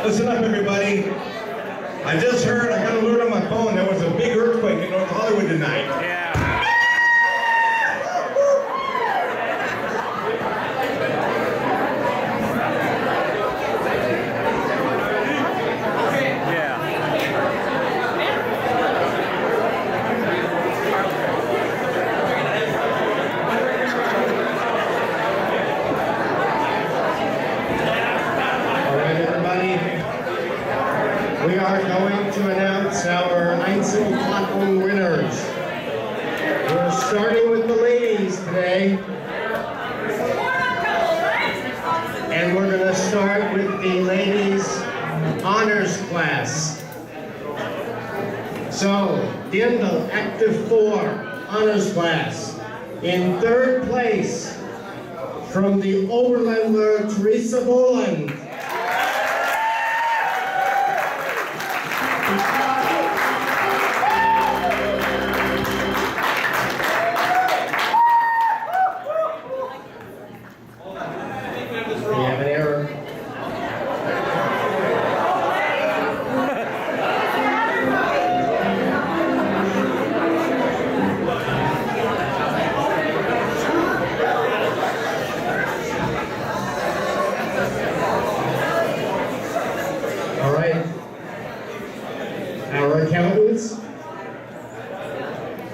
Listen up, everybody. I just heard, I got an alert on my phone, there was a big earthquake in North Hollywood tonight. Yeah. We are going to announce our Einzelplatten winners. We're starting with the ladies today. And we're going to start with the ladies' honors class. So, Dirndl, Active 4, honors class. In third place, from the Overlander, Theresa Volland.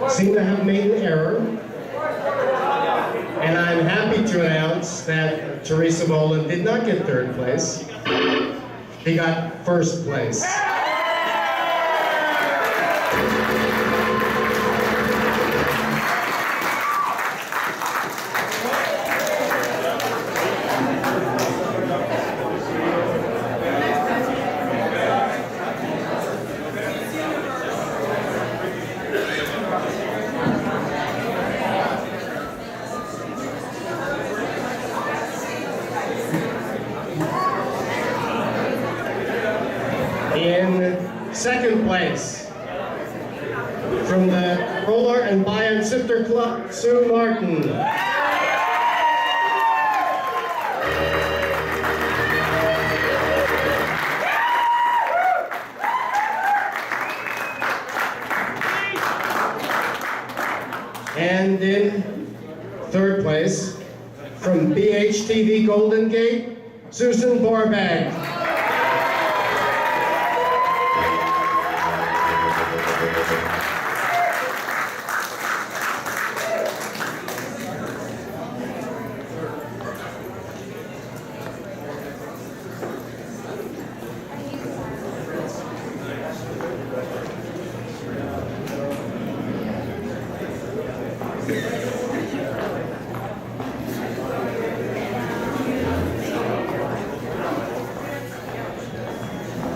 Seem to have made an error, and I'm happy to announce that Theresa Volland did not get third place. He got first place. Second place, from the Tiroler and Bayern Zither Club, Sue Martin. And in third place, from B.H.T.V Golden Gate, Susan Borbeck.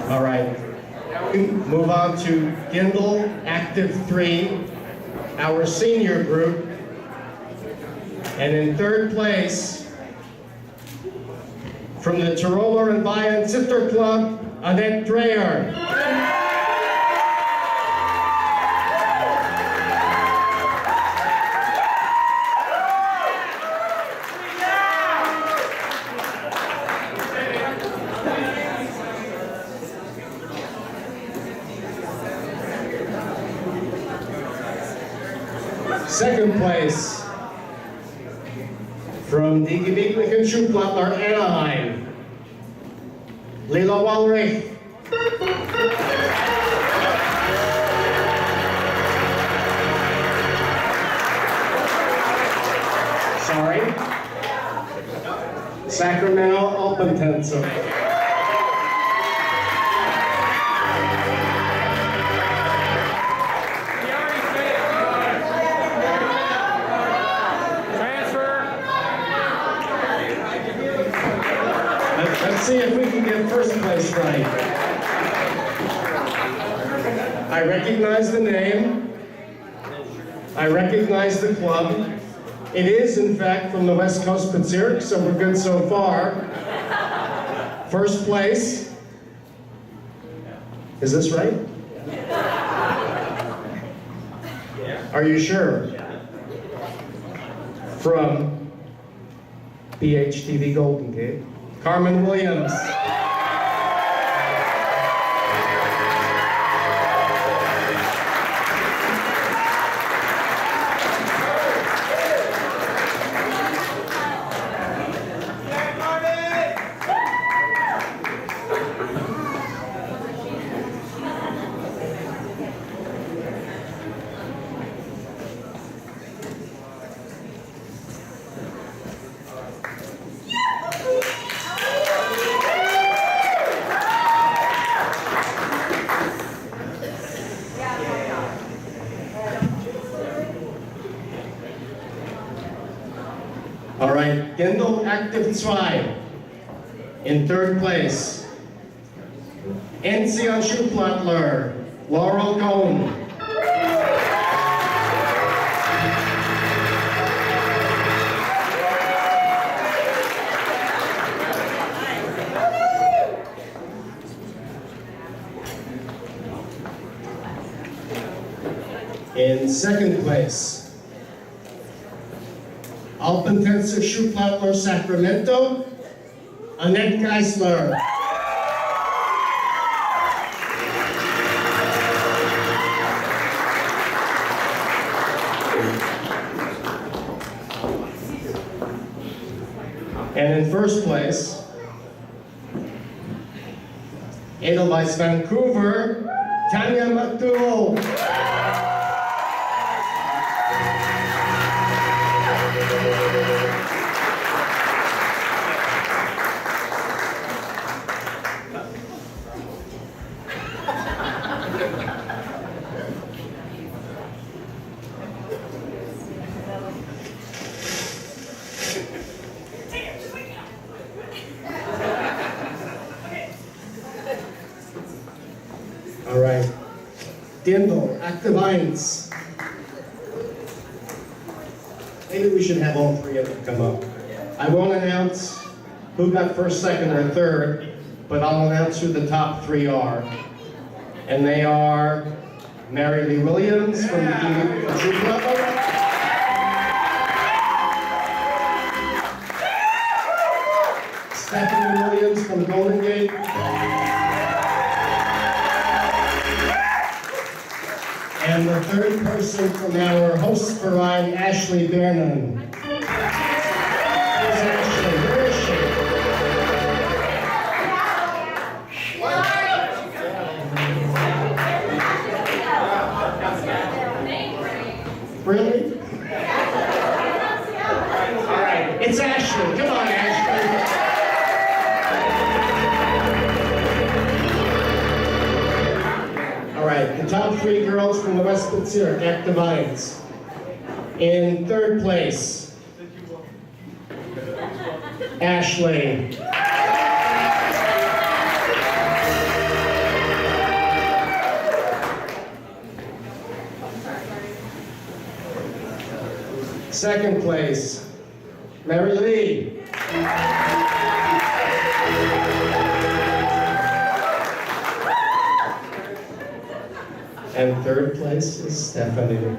All right, move on to Dirndl, Active 3, our senior group. And in third place, from the Tiroler and Bayern Zither Club, Annette Dreher. Second place, from die Gewichnlichen Schuhplattler Anaheim, Lila Walrich. Sorry. Sacramento Alpentänzer. Let's see if we can get first place right. I recognize the name. I recognize the club. It is, in fact, from the West Coast Bezirk, so we're good so far. First place. Is this right? Are you sure? From B.H.T.V Golden Gate, Carmen Williams. Dirndl Active 2. In third place, Enzian Schuhplattler, Laurel Cone. In second place, Alpentänzer Schuhplattler, Sacramento, Annette Geisler. And in first place, Edelweiss Vancouver, Tanya McDougall. All right, Dirndl Active 1. Maybe we should have all three of them come up. I won't announce who got first, second, or third, but I'll announce who the top three are. And they are Mary Lee Williams from the Schuhplattler, Stephanie Williams from Golden Gate, and the third person from our host variety, Ashley Bernan. Where's Ashley? Where is she? Really? All right, it's Ashley. Come on, Ashley. All right, the top three girls from the West Bezirk Active 1. In third place, Ashley. Second place, Mary Lee. And third place is Stephanie.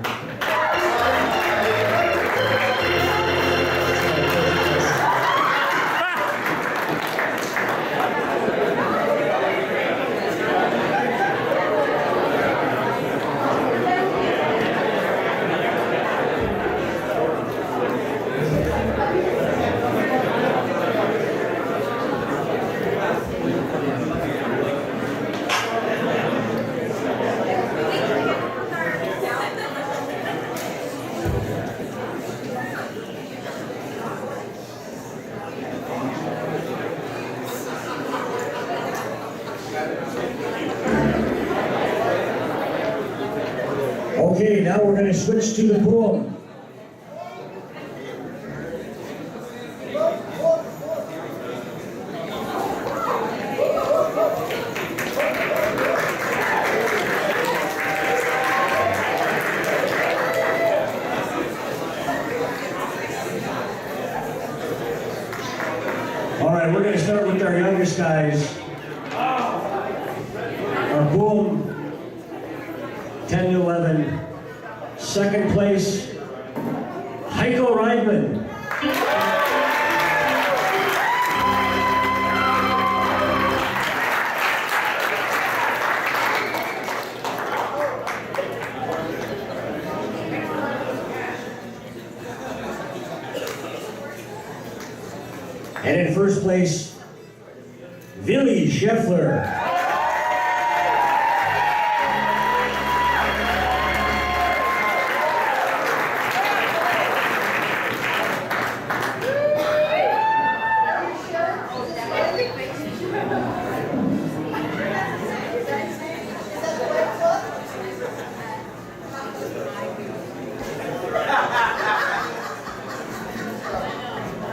Okay, now we're going to switch to the Buam. All right, we're going to start with our youngest guys. Our Buam 10 to 11. Second place, Heiko Reitman. And in first place, Willi Scheffler.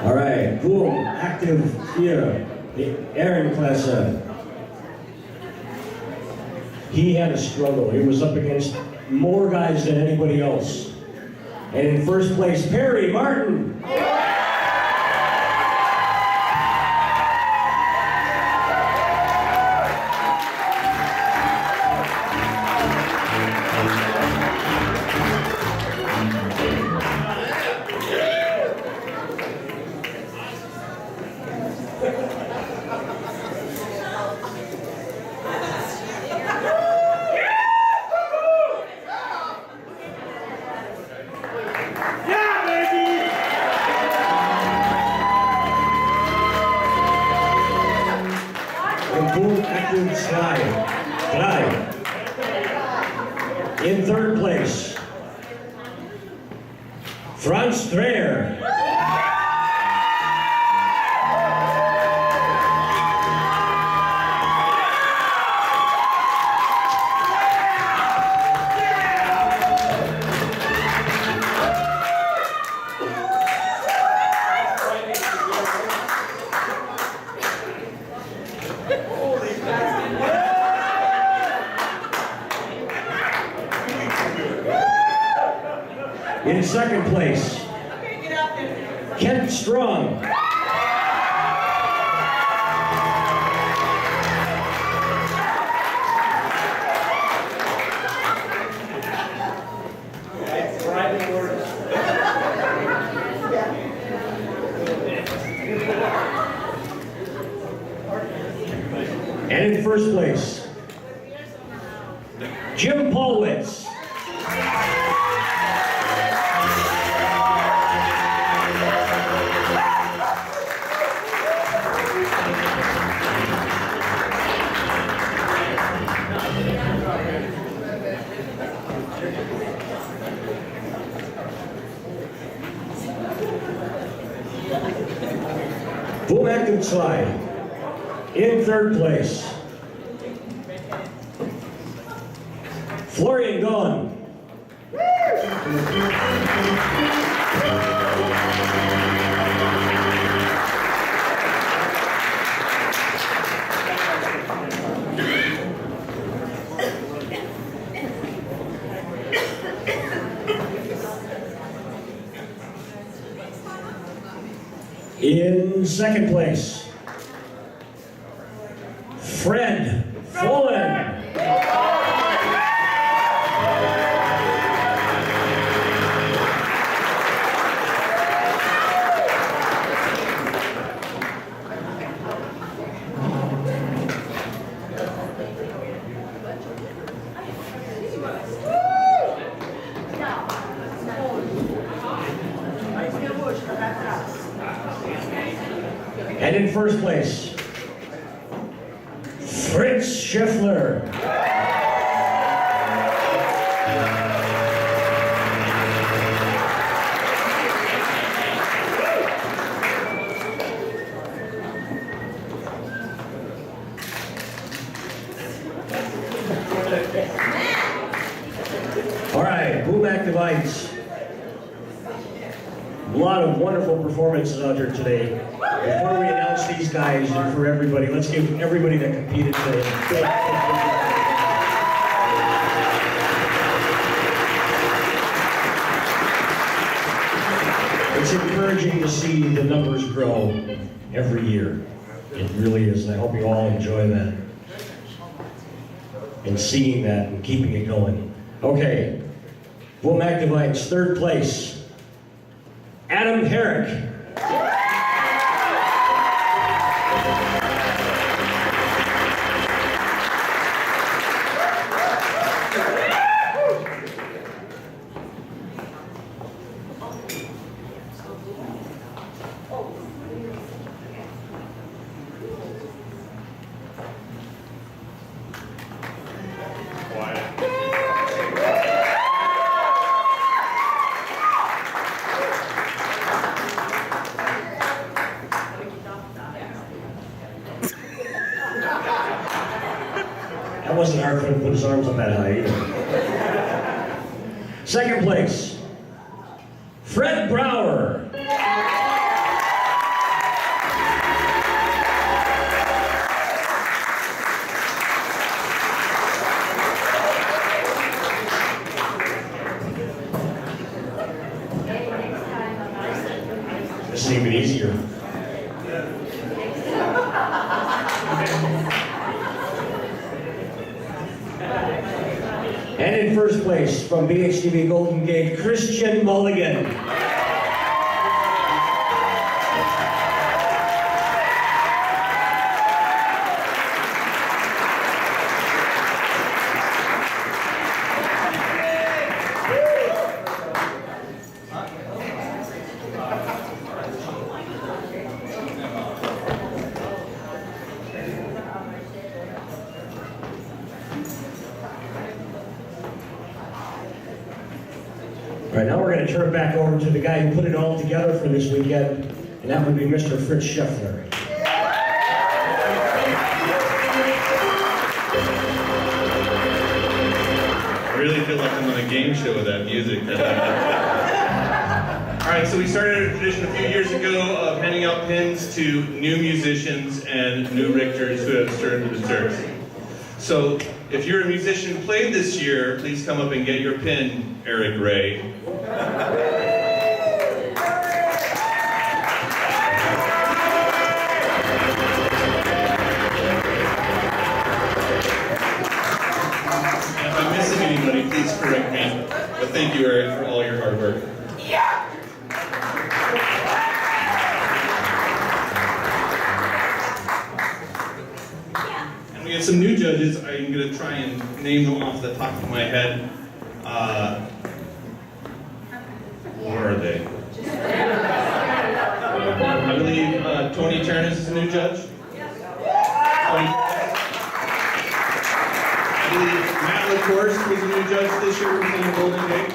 All right. G.T.E.V, the Ehrenklasse. He had a struggle. He was up against more guys than anybody else. And in first place, Perry Martin. In third place, Dreher. In second place, Kent Strong. And in first place, Jim Pallwitz. Buam 2 in third place, Florian Gahn. In second place, Fred Volland. And in first place, Fritz Scheffler. All right, Buam. A lot of wonderful performances out there today. Before we announce these guys and for everybody, let's give everybody that competed today a big It's encouraging to see the numbers grow every year. It really is, and I hope you all enjoy that. And seeing that and keeping it going. Okay, Buam third place, Adam Herrick. That wasn't hard for him to put his arms up that high either. Second place, Fred Brower. And in first place, from B.H.T.V Golden Gate, Christian Mulligan. All right, now we're going to turn it back over to the guy who put it all together for this weekend, and that would be Mr. Fritz Scheffler. I really feel like I'm on a game show with that music. All right, so we started a tradition a few years ago of handing out pins to new musicians and new Richters who have started the Bezirks. So if you're a musician who played this year, please come up and get your pin, Eric Ray. And if I'm missing anybody, please correct me. But thank you, Eric, for all your hard work. Yeah. And we have some new judges. I'm going to try and name them off the top of my head. Where are they? I believe Tony Ternus is a new judge. I believe Matt LaCourse was a new judge this year from the Golden Gate.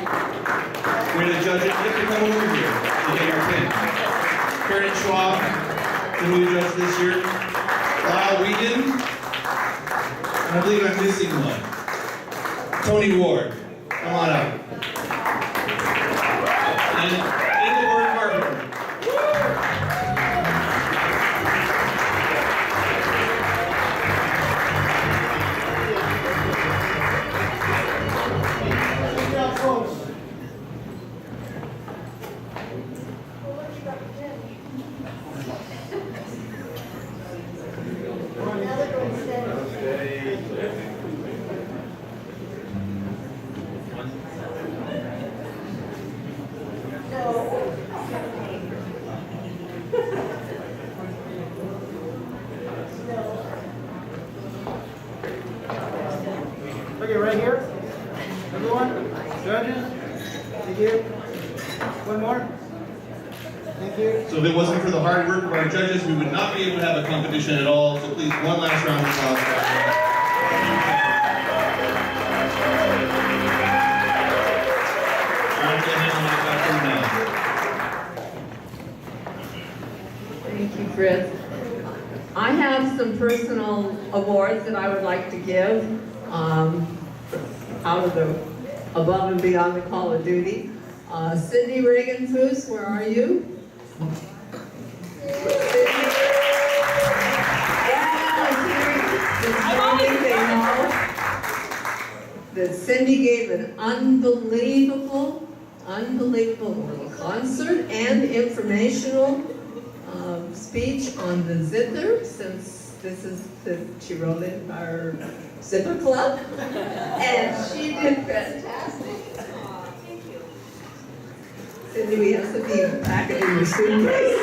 We're going to judge it. You have to come over here to get your pin. Karen Schwab, the new judge this year. Lyle Whedon. And I believe I'm missing one. Tony Ward. Come on up. And Ingeborg Harper. Okay, right here. Everyone, judges, thank you. One more. Thank you. So if it wasn't for the hard work of our judges, we would not be able to have a competition at all. So please, one last round of applause for everyone. I'm going to hand the mic back to now. Thank you, Fritz. I have some personal awards that I would like to give out of the above and beyond the call of duty. Cindy Reagan-Foos, where are you? This morning they know that Cindy gave an unbelievable concert and informational speech on the Zither, since this is the Tiroler, our Zither club, and she did fantastic. Cindy, we have some people pack it in your suitcase.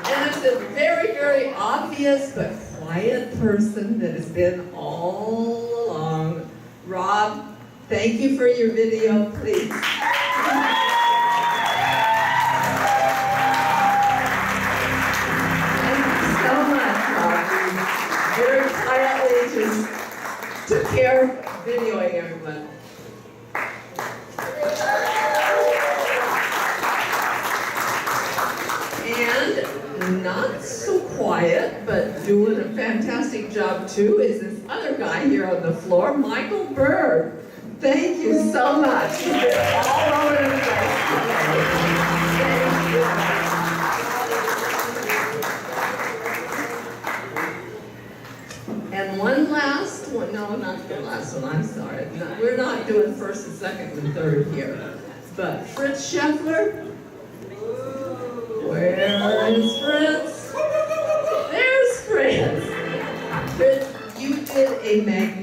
And it's a very, very obvious but quiet person that has been all along. Rob, thank you for your video, please. Thank you so much, Rob. Very quietly just took care of videoing everyone. And not so quiet, but doing a fantastic job too, is this other guy here on the floor, Michael Bird. Thank you so much. You've been all over the place. Thank you. And one last one, no, not the last one, I'm sorry. No, we're not doing first and second and third here. But Fritz Scheffler,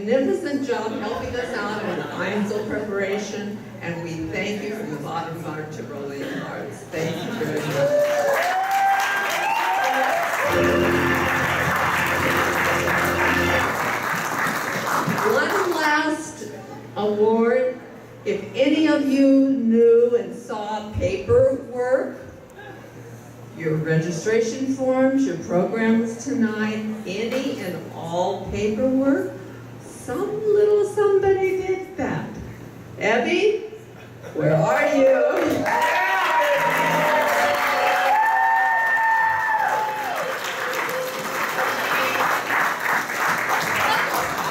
magnificent job helping us out in Einzel preparation, and we thank you from the bottom of our Tyrolean hearts. Thank you very much. One last award. If any of you knew and saw paperwork, your registration forms, your programs tonight, any and all paperwork, some little somebody did that. Abby, where are you?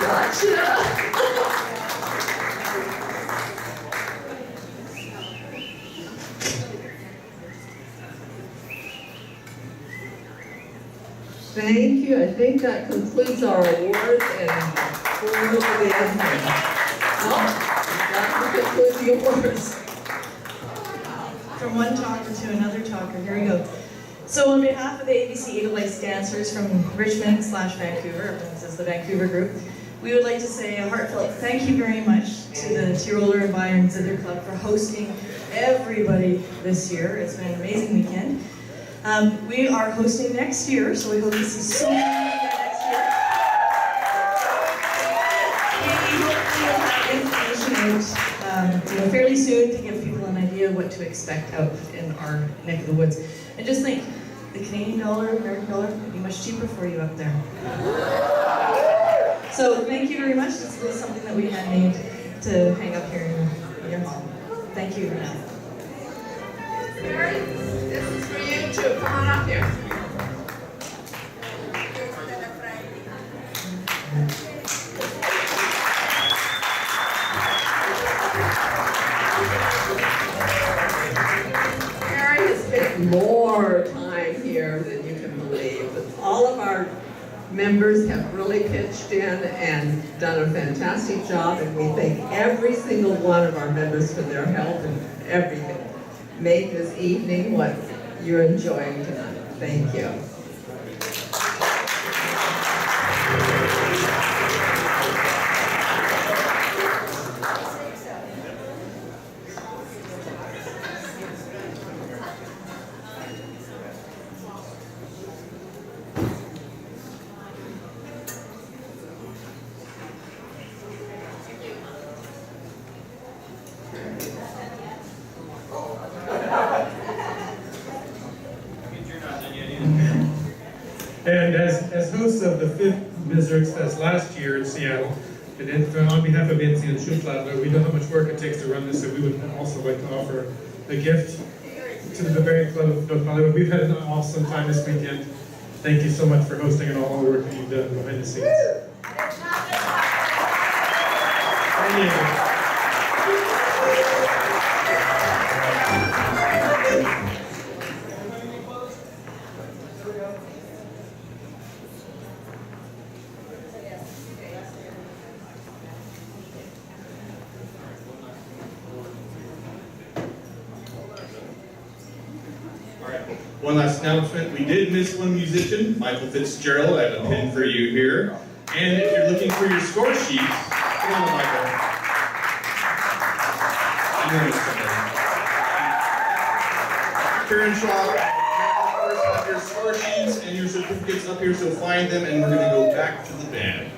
Gotcha. Thank you. I think that concludes our awards and for the admin. That concludes the awards. From one talker to another talker, here we go. So on behalf of the ABC Edelweiss dancers from Richmond/Vancouver, this is the Vancouver group, we would like to say a heartfelt thank you very much to the Tiroler and Bayern Zither Club for hosting everybody this year. It's been an amazing weekend. We are hosting next year, so we hope to see so many people next year. We hope we will have information out fairly soon to give people an idea of what to expect out in our neck of the woods. And just think, the Canadian dollar, American dollar, would be much cheaper for you up there. So thank you very much. This is something that we had made to hang up here in your hall. Thank you. Mary, this is for you too. Come on up here. Mary has spent more time here than you can believe. All of our members have really pitched in and done a fantastic job, and we thank every single one of our members for their help and everything. Make this evening what you're enjoying tonight. Thank you. And as hosts of the 5th Bezirksfest last year in Seattle, and on behalf of Enzian and Schuhplattler, we know how much work it takes to run this, so we would also like to offer a gift to the Bavarian Club of North Hollywood. We've had an awesome time this weekend. Thank you so much for hosting and all the work that you've done behind the scenes. Thank you. One last announcement, we did miss one musician, Michael Fitzgerald. I have a pin for you here. And if you're looking for your score sheets, come on, Michael. Karen Shaw, of course, have your score sheets and your certificates up here, so find them, and we're going to go back to the band.